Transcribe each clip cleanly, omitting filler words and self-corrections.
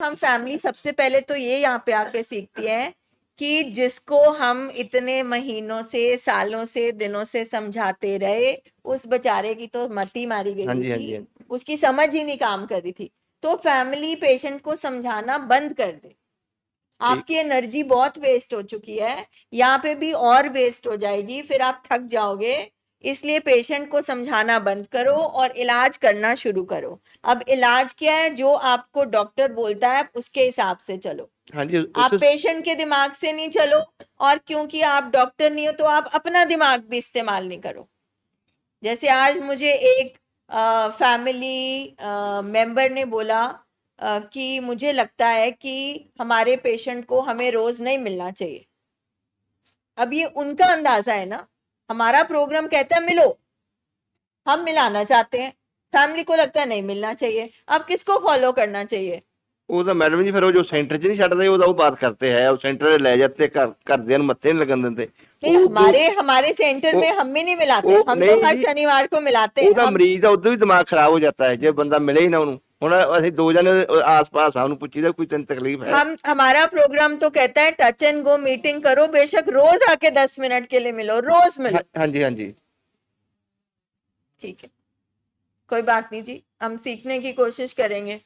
हम फैमिली सबसे पहले तो ये यहाँ पे आके सीखती है कि जिसको हम इतने महीनों से, सालों से, दिनों से समझाते रहे, उस बेचारे की तो मती मारी हाँ गई जी, हाँ थी, जी, हाँ जी। उसकी समझ ही नहीं काम कर रही थी। तो फैमिली पेशेंट को समझाना बंद कर दे। ठीक। आपकी एनर्जी बहुत वेस्ट हो चुकी है, यहाँ पे भी और वेस्ट हो जाएगी, फिर आप थक जाओगे। इसलिए पेशेंट को समझाना बंद करो और इलाज करना शुरू करो। अब इलाज क्या है? जो आपको डॉक्टर बोलता है उसके हिसाब से चलो। हाँ जी, आप उससे पेशेंट के दिमाग से नहीं चलो, और क्योंकि आप डॉक्टर नहीं हो तो आप अपना दिमाग भी इस्तेमाल नहीं करो। जैसे आज मुझे एक फैमिली मेंबर ने बोला कि मुझे लगता है कि हमारे पेशेंट को हमें रोज नहीं मिलना चाहिए। अब ये उनका अंदाजा है ना, हमारा प्रोग्राम कहता है मिलो, हम मिलाना चाहते हैं, फैमिली को लगता है नहीं मिलना चाहिए। अब किसको फॉलो करना चाहिए? ਉਹਦਾ ਮੈਡਮ ਜੀ ਫਿਰ ਉਹ ਜੋ ਸੈਂਟਰ 'ਚ ਨਹੀਂ ਛੱਡਦੇ ਉਹਦਾ ਉਹ ਬਾਤ करते हैं, ਉਹ ਸੈਂਟਰ ਲੈ जाते ਘਰਦਿਆਂ ਨੂੰ ਮੱਥੇ ਨਹੀਂ ਲੱਗਣ ਦਿੰਦੇ। नहीं, हमारे सेंटर ਉਹ में हम भी नहीं मिलाते, ਉਹ हम तो ਨਹੀਂ हर जी, शनिवार को मिलाते हैं। ਉਹਦਾ हम ਮਰੀਜ਼ ਦਾ ਉਦੋਂ ਵੀ ਦਿਮਾਗ ਖਰਾਬ ਹੋ ਜਾਂਦਾ ਹੈ ਜੇ ਬੰਦਾ ਮਿਲੇ ਹੀ ਨਾ ਉਹਨੂੰ। ਹੁਣ ਅਸੀਂ ਦੋ ਜਣੇ ਆਸ-ਪਾਸ ਆ, ਉਹਨੂੰ ਪੁੱਛੀਦਾ ਕੋਈ ਤੈਨੂੰ ਤਕਲੀफ है? हमारा प्रोग्राम तो कहता है टच एंड गो मीटिंग करो, बेशक रोज आके 10 मिनट के लिए मिलो, रोज मिलो। हाँ जी, हाँ जी। ठीक है, कोई बात नहीं जी, हम सीखने की कोशिश करेंगे।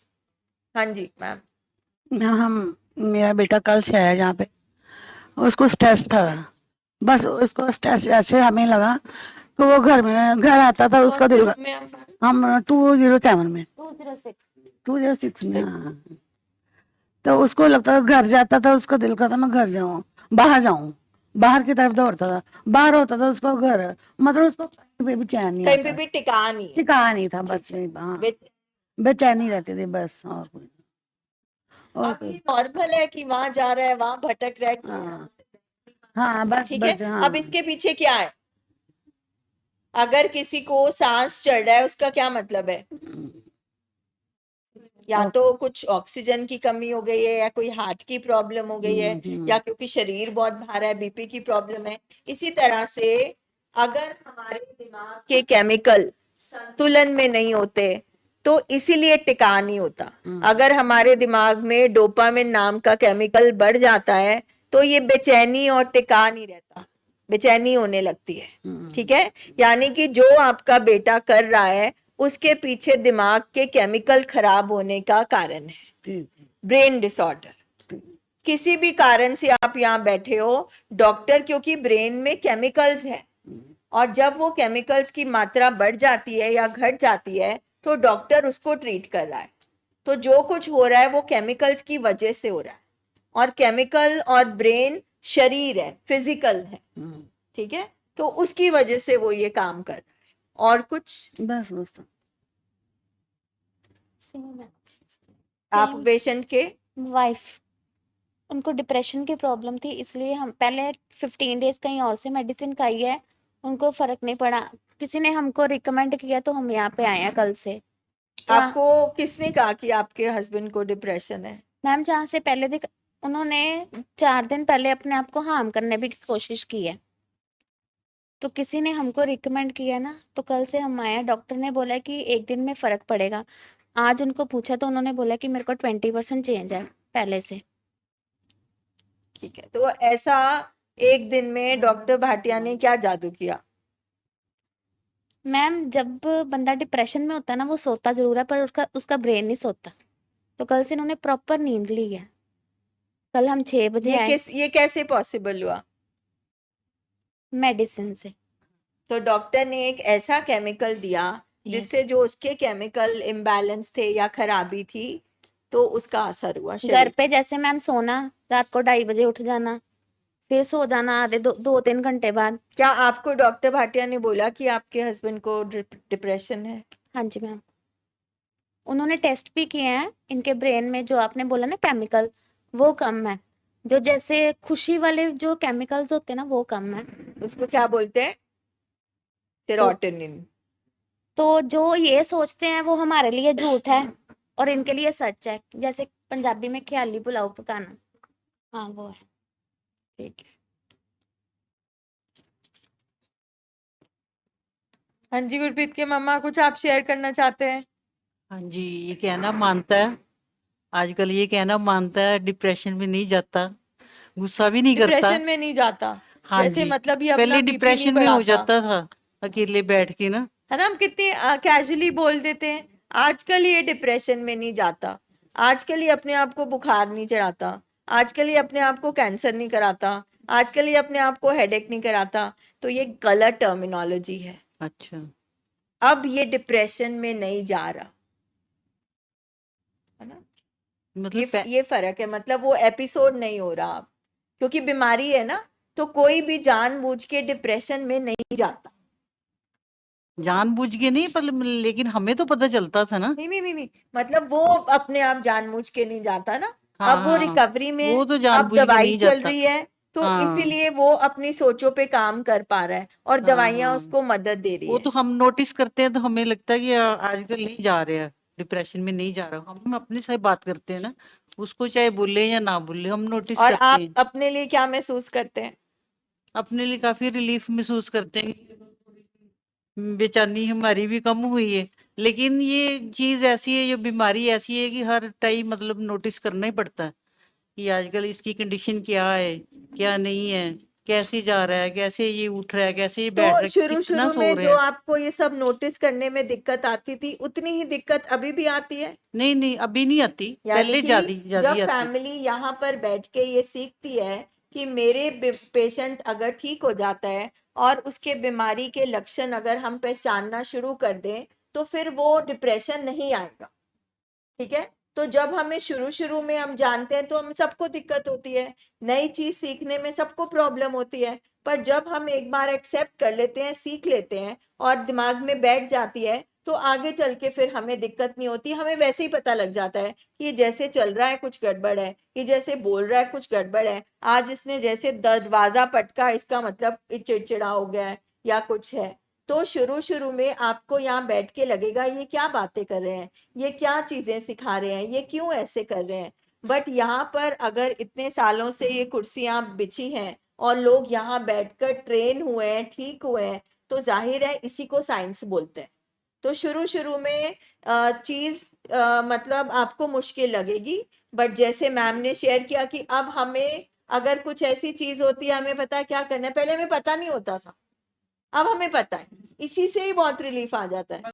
हाँ जी मैम। हम मेरा बेटा कल से आया यहाँ पे, उसको स्ट्रेस था, बस उसको स्ट्रेस ऐसे हमें लगा कि वो घर आता था उसका दिल, हम 207 में 206 में, हाँ। तो उसको लगता था घर जाता था, उसका दिल करता मैं घर जाऊं, बाहर की तरफ दौड़ता था, बाहर होता था उसको घर, मतलब उसको कहीं पे भी चैन नहीं कहीं पे आता, भी टिका नहीं है। टिका नहीं था, बस हाँ, बेचैनी रहती थी बस, और कोई और कोई। नॉर्मल है कि वहां जा रहा है, वहां भटक रहा है। हाँ हाँ, बस ठीक है, बस हाँ। अब इसके पीछे क्या है? अगर किसी को सांस चढ़ रहा है उसका क्या मतलब है? या तो कुछ ऑक्सीजन की कमी हो गई है, या कोई हार्ट की प्रॉब्लम हो गई है, या क्योंकि शरीर बहुत भारा है, बीपी की प्रॉब्लम है। इसी तरह से अगर हमारे दिमाग के केमिकल संतुलन में नहीं होते तो इसीलिए टिका नहीं होता। अगर हमारे दिमाग में डोपामिन नाम का केमिकल बढ़ जाता है तो ये बेचैनी और टिका नहीं रहता, बेचैनी होने लगती है। ठीक है, यानी कि जो आपका बेटा कर रहा है उसके पीछे दिमाग के केमिकल खराब होने का कारण है, ब्रेन डिसऑर्डर। किसी भी कारण से आप यहाँ बैठे हो, डॉक्टर, क्योंकि ब्रेन में केमिकल्स हैं, और जब वो केमिकल्स की मात्रा बढ़ जाती है या घट जाती है तो डॉक्टर उसको ट्रीट कर रहा है। तो जो कुछ हो रहा है वो केमिकल्स की वजह से हो रहा है, और केमिकल और ब्रेन शरीर है, फिजिकल है। ठीक है, तो उसकी वजह से वो ये काम कर रहा है, और कुछ बस बस। आप पेशेंट के वाइफ, उनको डिप्रेशन की प्रॉब्लम थी, इसलिए हम पहले 15 डेज कहीं और से मेडिसिन खाई है, उनको फर्क नहीं पड़ा। किसी ने हमको रिकमेंड किया तो हम यहाँ पे आए हैं कल से। तो आपको किसने कहा कि आपके हस्बैंड को डिप्रेशन है? मैम जहाँ से पहले उन्होंने 4 दिन पहले अपने आप को हार्म करने भी कोशिश की है, तो किसी ने हमको रिकमेंड किया ना, तो कल से हम आए हैं। डॉक्टर ने बोला कि 1 दिन में फर्क पड़ेगा। आज उनको पूछा तो उन्होंने बोला कि मेरे को 20% चेंज है पहले से। ठीक है, तो ऐसा 1 दिन में डॉक्टर भाटिया ने क्या जादू किया? मैम जब बंदा डिप्रेशन में होता है ना, वो सोता जरूर है पर उसका ब्रेन नहीं सोता। तो कल से इन्होंने प्रॉपर नींद ली है। कल हम 6 बजे आए ये कैसे पॉसिबल हुआ? मेडिसिन से। तो डॉक्टर ने एक ऐसा केमिकल दिया जिससे जो उसके केमिकल इम्बैलेंस थे या खराबी थी, तो उसका असर हुआ घर शरीर। पे जैसे मैम सोना, रात को 2:30 बजे उठ जाना, फिर सो जाना आधे 2-3 घंटे बाद। क्या आपको डॉक्टर भाटिया ने बोला कि आपके हस्बैंड को डिप्रेशन है? हाँ जी मैम, उन्होंने टेस्ट भी किए हैं, इनके ब्रेन में जो आपने बोला ना केमिकल, वो कम है। जो जैसे खुशी वाले जो केमिकल्स होते हैं ना, वो कम है। उसको क्या बोलते हैं? सेरोटोनिन। तो जो ये सोचते हैं वो हमारे लिए झूठ है और इनके लिए सच है। जैसे पंजाबी में ख्याली पुलाव पकाना, हाँ वो है। ठीक है, हाँ जी गुरप्रीत के मम्मा, कुछ आप शेयर करना चाहते हैं? हाँ जी, ये कहना मानता है आजकल ये कहना मानता है डिप्रेशन में नहीं जाता, गुस्सा भी नहीं करता। डिप्रेशन में नहीं जाता, हाँ जैसे जी, मतलब ये अपना पहले बीपी नहीं डिप्रेशन में हो बढ़ाता, जाता था अकेले बैठ के ना। है ना, हम कितनी कैजुअली बोल देते हैं। आजकल ये डिप्रेशन में नहीं जाता, आजकल ये अपने आप को बुखार नहीं चढ़ाता, आजकल ये अपने आप को कैंसर नहीं कराता, आजकल ये अपने आप को हेडेक नहीं कराता। तो ये गलत टर्मिनोलॉजी है। अच्छा, अब ये डिप्रेशन में नहीं जा रहा, है ना, मतलब ये फर्क है। मतलब वो एपिसोड नहीं हो रहा अब, क्योंकि बीमारी है ना, तो कोई भी जानबूझ के डिप्रेशन में नहीं जाता। जानबूझ के नहीं, पर लेकिन हमें तो पता चलता था ना। नहीं, मतलब वो अपने आप जानबूझ के नहीं जाता ना। अब वो हाँ, रिकवरी में, वो तो अब जानबूझ के दवाई नहीं चल जाता। रही है, तो हाँ इसीलिए वो अपनी सोचों पे काम कर पा रहा है और दवाइयां हाँ, उसको मदद दे रही वो है। तो हम नोटिस करते हैं तो हमें लगता है कि आजकल नहीं जा रहे हैं, डिप्रेशन में नहीं जा रहा। हम अपने से बात करते हैं ना, उसको चाहे बोले या ना बोले हम नोटिस और करते आप हैं। अपने लिए क्या महसूस करते हैं? अपने लिए काफी रिलीफ महसूस करते हैं, बेचैनी हमारी भी कम हुई है। लेकिन ये चीज ऐसी है, ये बीमारी ऐसी है कि हर टाइम मतलब नोटिस करना ही पड़ता है कि आजकल इसकी कंडीशन क्या है, क्या नहीं है, कैसे जा रहा है, कैसे ये उठ रहा है, कैसे ये बैठ रहा तो है, शुरू कितना शुरू सो में रहा जो है। आपको ये सब नोटिस करने में दिक्कत आती थी, उतनी ही दिक्कत अभी भी आती है। नहीं नहीं, अभी नहीं आती, यानी पहले कि ज्यादा जब ज्यादा आती। फैमिली यहाँ पर बैठ के ये सीखती है कि मेरे पेशेंट अगर ठीक हो जाता है और उसके बीमारी के लक्षण अगर हम पहचानना शुरू कर दें, तो फिर वो डिप्रेशन नहीं आएगा। ठीक है, तो जब हमें शुरू शुरू में हम जानते हैं तो हम सबको दिक्कत होती है, नई चीज सीखने में सबको प्रॉब्लम होती है। पर जब हम एक बार एक्सेप्ट कर लेते हैं, सीख लेते हैं और दिमाग में बैठ जाती है, तो आगे चल के फिर हमें दिक्कत नहीं होती। हमें वैसे ही पता लग जाता है कि ये जैसे चल रहा है कुछ गड़बड़ है, ये जैसे बोल रहा है कुछ गड़बड़ है, आज इसने जैसे दरवाजा पटका, इसका मतलब ये चिड़चिड़ा हो गया है या कुछ है। तो शुरू शुरू में आपको यहाँ बैठ के लगेगा ये क्या बातें कर रहे हैं, ये क्या चीजें सिखा रहे हैं, ये क्यों ऐसे कर रहे हैं। बट यहाँ पर अगर इतने सालों से ये कुर्सियां बिछी हैं और लोग यहाँ बैठकर ट्रेन हुए हैं, ठीक हुए हैं, तो जाहिर है इसी को साइंस बोलते हैं। तो शुरू शुरू में चीज मतलब आपको मुश्किल लगेगी, बट जैसे मैम ने शेयर किया कि अब हमें अगर कुछ ऐसी चीज होती है, हमें पता है क्या करना है। पहले हमें पता नहीं होता था, अब हमें पता है, इसी से ही बहुत रिलीफ आ जाता है।